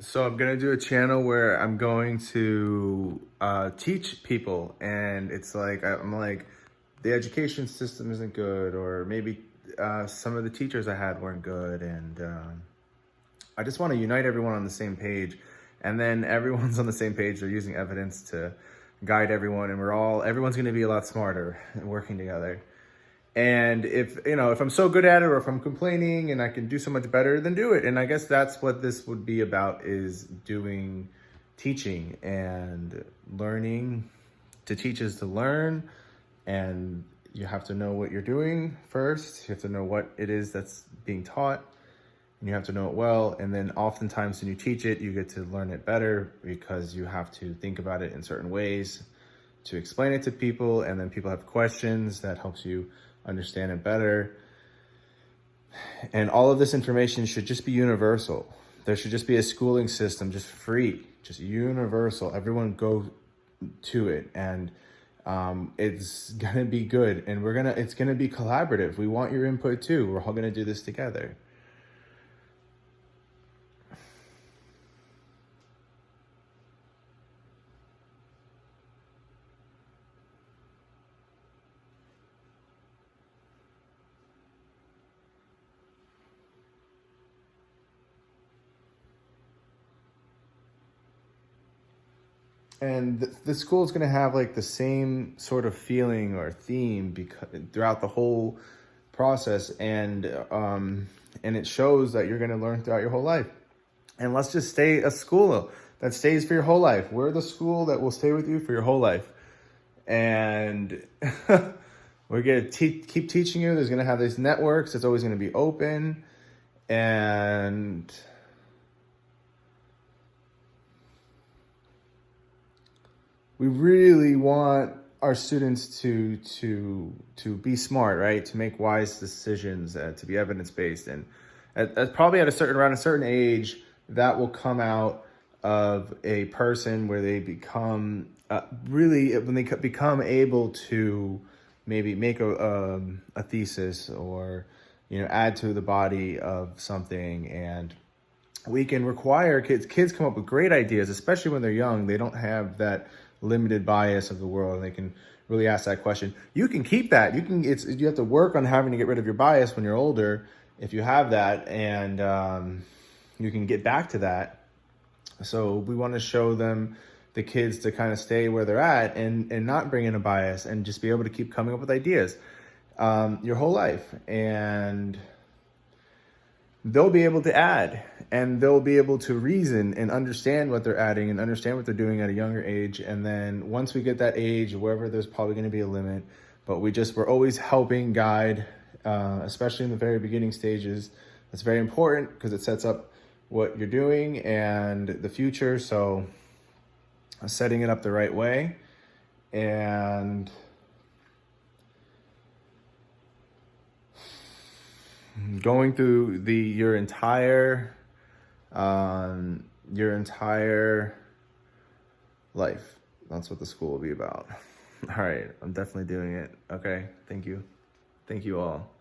So I'm gonna do a channel where I'm going to teach people, and it's like I'm like, the education system isn't good, or maybe some of the teachers I had weren't good, and I just want to unite everyone on the same page, and then everyone's on the same page. They're using evidence to guide everyone, and everyone's gonna be a lot smarter and working together. And if I'm so good at it, or if I'm complaining and I can do so much better, then do it. And I guess that's what this would be about, is teaching and learning. To teach is to learn, and you have to know what you're doing first. You have to know what it is that's being taught, and you have to know it well. And then oftentimes when you teach it, you get to learn it better because you have to think about it in certain ways to explain it to people, and then people have questions that helps you understand it better. And all of this information should just be universal. There should just be a schooling system, just free, just universal. Everyone go to it, and it's gonna be good, and it's gonna be collaborative. We want your input too. We're all gonna do this together. And the school is going to have like the same sort of feeling or theme because throughout the whole process, and it shows that you're going to learn throughout your whole life. And let's just stay a school that stays for your whole life. We're the school that will stay with you for your whole life, and we're going to keep teaching you. There's going to have these networks. It's always going to be open, and we really want our students to be smart, right? To make wise decisions, to be evidence-based. And probably around a certain age, that will come out of a person where they become when they become able to maybe make a thesis, or add to the body of something. And we can require kids come up with great ideas, especially when they're young. They don't have that limited bias of the world, and they can really ask that question. You can keep that. You have to work on having to get rid of your bias when you're older, if you have that, and you can get back to that. So we want to show the kids to kind of stay where they're at, and not bring in a bias, and just be able to keep coming up with ideas your whole life. And they'll be able to add, and they'll be able to reason and understand what they're adding and understand what they're doing at a younger age. And then once we get that age, wherever, there's probably going to be a limit, but we're always helping guide, especially in the very beginning stages. That's very important because it sets up what you're doing and the future. So setting it up the right way, and going through your entire life. That's what the school will be about. All right, I'm definitely doing it. Okay, thank you all.